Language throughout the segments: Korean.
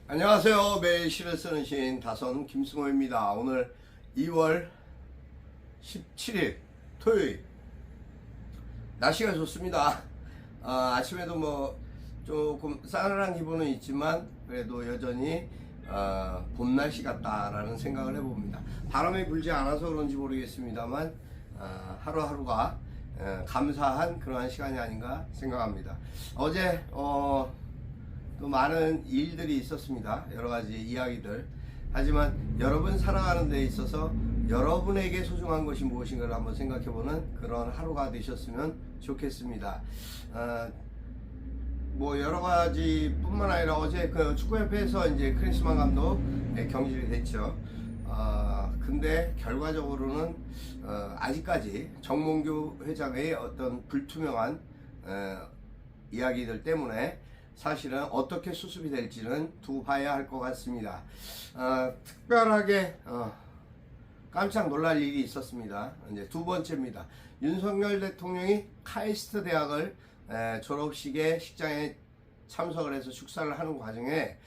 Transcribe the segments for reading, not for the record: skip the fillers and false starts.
안녕하세요. 매일 시를 쓰는 시인 다선 김승호입니다. 오늘 2월 17일 토요일 날씨가 좋습니다. 아침에도 뭐 조금 싸늘한 기분은 있지만 그래도 여전히 봄 날씨 같다라는 생각을 해봅니다. 바람이 불지 않아서 그런지 모르겠습니다만 하루하루가 감사한 그러한 시간이 아닌가 생각합니다. 어제 또 많은 일들이 있었습니다. 여러 가지 이야기들. 하지만 여러분 살아가는 데 있어서 여러분에게 소중한 것이 무엇인가를 한번 생각해보는 그런 하루가 되셨으면 좋겠습니다. 뭐 여러 가지 뿐만 아니라 어제 그 축구협회에서 이제 크리스만 감독 경질이 됐죠. 근데 결과적으로는 아직까지 정몽규 회장의 어떤 불투명한 이야기들 때문에 사실은 어떻게 수습이 될지는 두고 봐야 할 것 같습니다. 특별하게 깜짝 놀랄 일이 있었습니다. 이제 두 번째입니다. 윤석열 대통령이 카이스트 대학을 졸업식에 식장에 참석을 해서 축사를 하는 과정에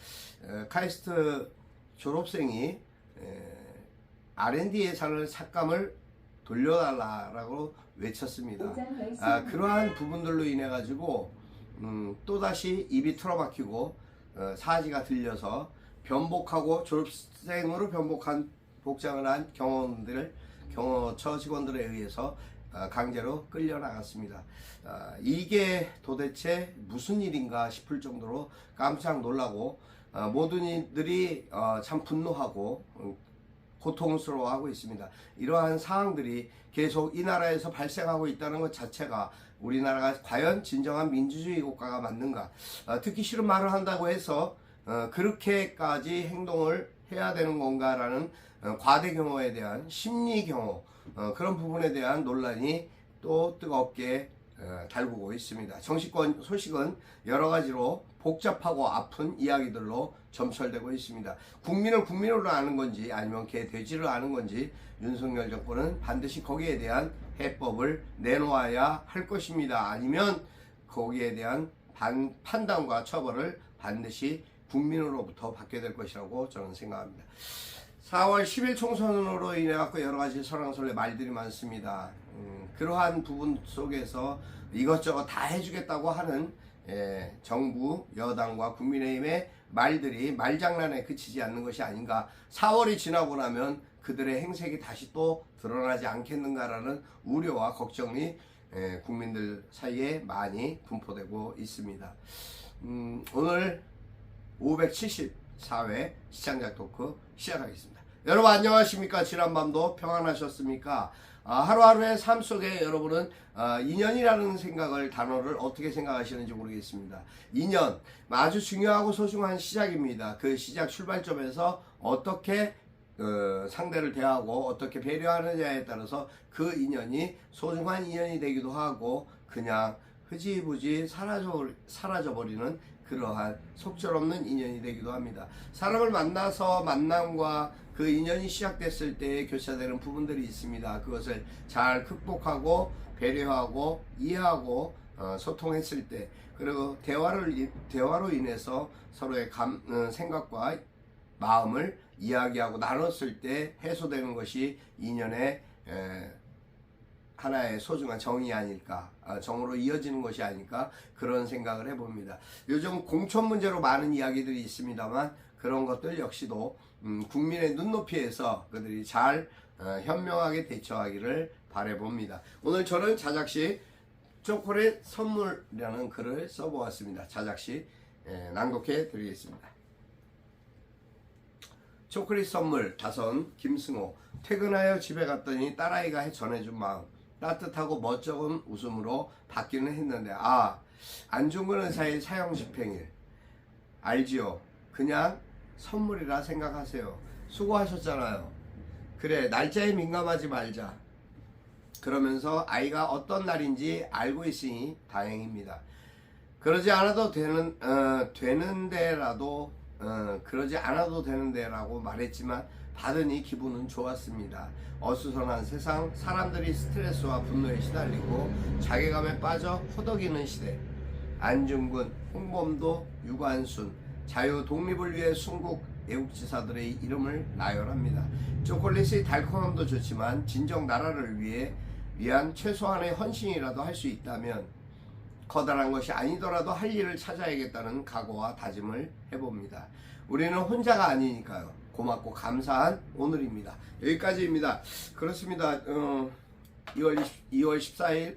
카이스트 졸업생이 R&D 예산을 삭감을 돌려달라고 외쳤습니다. 그러한 부분들로 인해 가지고 또다시 입이 틀어박히고 사지가 들려서 변복하고 졸업생으로 변복한 복장을 한 경호처 직원들에 의해서 강제로 끌려나갔습니다. 이게 도대체 무슨 일인가 싶을 정도로 깜짝 놀라고 모든 이들이 참 분노하고 고통스러워하고 있습니다. 이러한 상황들이 계속 이 나라에서 발생하고 있다는 것 자체가 우리나라가 과연 진정한 민주주의 국가가 맞는가, 듣기 싫은 말을 한다고 해서 그렇게까지 행동을 해야 되는 건가라는 과대 경호에 대한 심리 경호, 그런 부분에 대한 논란이 또 뜨겁게 달구고 있습니다. 정치권 소식은 여러 가지로 복잡하고 아픈 이야기들로 점철되고 있습니다. 국민을 국민으로 아는 건지 아니면 개 돼지를 아는 건지 윤석열 정권은 반드시 거기에 대한 해법을 내놓아야 할 것입니다. 아니면 거기에 대한 판단과 처벌을 반드시 국민으로부터 받게 될 것이라고 저는 생각합니다. 4월 10일 총선으로 인해 갖고 여러 가지 설왕설래 말들이 많습니다. 그러한 부분 속에서 이것저것 다 해주겠다고 하는 정부, 여당과 국민의힘의 말들이 말장난에 그치지 않는 것이 아닌가. 4월이 지나고 나면 그들의 행색이 다시 또 드러나지 않겠는가라는 우려와 걱정이 국민들 사이에 많이 분포되고 있습니다. 오늘 574회 시청자 토크 시작하겠습니다. 여러분 안녕하십니까? 지난밤도 평안하셨습니까? 하루하루의 삶 속에 여러분은 인연이라는 단어를 어떻게 생각하시는지 모르겠습니다. 인연, 아주 중요하고 소중한 시작입니다. 그 시작 출발점에서 어떻게 상대를 대하고 어떻게 배려하느냐에 따라서 그 인연이 소중한 인연이 되기도 하고 그냥 흐지부지 사라져버리는 그러한 속절없는 인연이 되기도 합니다. 사람을 만나서 만남과 그 인연이 시작됐을 때 교차되는 부분들이 있습니다. 그것을 잘 극복하고 배려하고 이해하고 소통했을 때, 그리고 대화로 인해서 서로의 생각과 마음을 이야기하고 나눴을 때 해소되는 것이 인연의 하나의 소중한 정이 아닐까, 정으로 이어지는 것이 아닐까, 그런 생각을 해봅니다. 요즘 공천 문제로 많은 이야기들이 있습니다만 그런 것들 역시도 국민의 눈높이에서 그들이 잘 현명하게 대처하기를 바라봅니다. 오늘 저는 자작시 초콜릿 선물이라는 글을 써보았습니다. 자작시 낭독해 드리겠습니다. 초콜릿 선물 다선 김승호. 퇴근하여 집에 갔더니 딸아이가 전해준 마음, 따뜻하고 멋쩍은 웃음으로 받기는 했는데 안중근 의사의 사형집행일 알지요? 그냥 선물이라 생각하세요. 수고하셨잖아요. 그래, 날짜에 민감하지 말자. 그러면서 아이가 어떤 날인지 알고 있으니 다행입니다. 그러지 않아도 되는데라도 그러지 않아도 되는데라고 말했지만 받으니 기분은 좋았습니다. 어수선한 세상, 사람들이 스트레스와 분노에 시달리고 자괴감에 빠져 허덕이는 시대. 안중근, 홍범도, 유관순, 자유 독립을 위해 순국 애국지사들의 이름을 나열합니다. 초콜릿의 달콤함도 좋지만 진정 나라를 위한 최소한의 헌신이라도 할 수 있다면 커다란 것이 아니더라도 할 일을 찾아야겠다는 각오와 다짐을 해봅니다. 우리는 혼자가 아니니까요. 고맙고 감사한 오늘입니다. 여기까지입니다. 그렇습니다. 2월 14일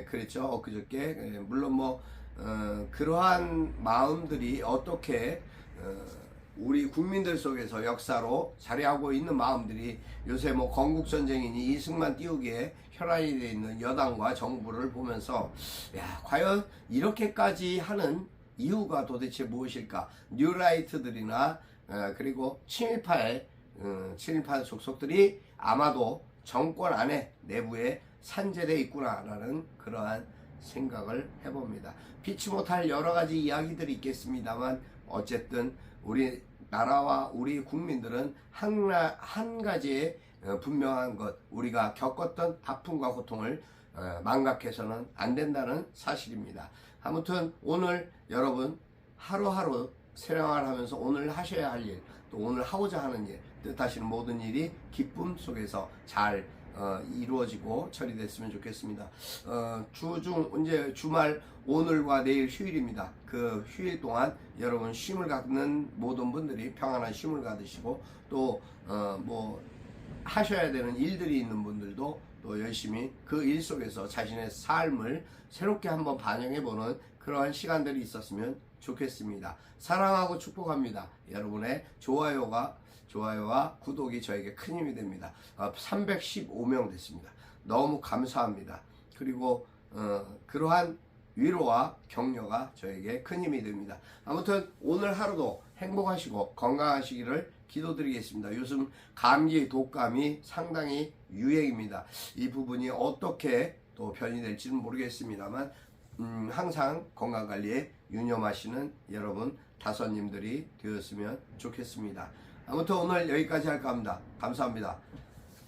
그랬죠. 엊그저께 물론 그러한 마음들이 어떻게 우리 국민들 속에서 역사로 자리하고 있는 마음들이 요새 건국전쟁이니 이승만 띄우기에 혈안이 되어 있는 여당과 정부를 보면서 과연 이렇게까지 하는 이유가 도대체 무엇일까? 뉴라이트들이나 그리고 친일파 속속들이 아마도 정권 안에 내부에 산재되어 있구나라는 그러한 생각을 해봅니다. 피치 못할 여러 가지 이야기들이 있겠습니다만 어쨌든 우리 나라와 우리 국민들은 한 가지의 분명한 것, 우리가 겪었던 아픔과 고통을 망각해서는 안 된다는 사실입니다. 아무튼 오늘 여러분 하루하루 생활하면서 오늘 하셔야 할 일, 또 오늘 하고자 하는 일, 뜻하시는 모든 일이 기쁨 속에서 잘 이루어지고 처리됐으면 좋겠습니다. 이제 주말 오늘과 내일 휴일입니다. 그 휴일 동안 여러분 쉼을 갖는 모든 분들이 평안한 쉼을 가지시고 또 하셔야 되는 일들이 있는 분들도 또 열심히 그 일 속에서 자신의 삶을 새롭게 한번 반영해보는 그러한 시간들이 있었으면 좋겠습니다. 사랑하고 축복합니다. 여러분의 좋아요와 구독이 저에게 큰 힘이 됩니다. 315명 됐습니다. 너무 감사합니다. 그리고 그러한 위로와 격려가 저에게 큰 힘이 됩니다. 아무튼 오늘 하루도 행복하시고 건강하시기를 기도드리겠습니다. 요즘 감기, 독감이 상당히 유행입니다. 이 부분이 어떻게 또 변이될지는 모르겠습니다만 항상 건강관리에 유념하시는 여러분 다섯님들이 되었으면 좋겠습니다. 아무튼 오늘 여기까지 할까 합니다. 감사합니다.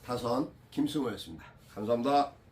다선 김승호였습니다. 감사합니다.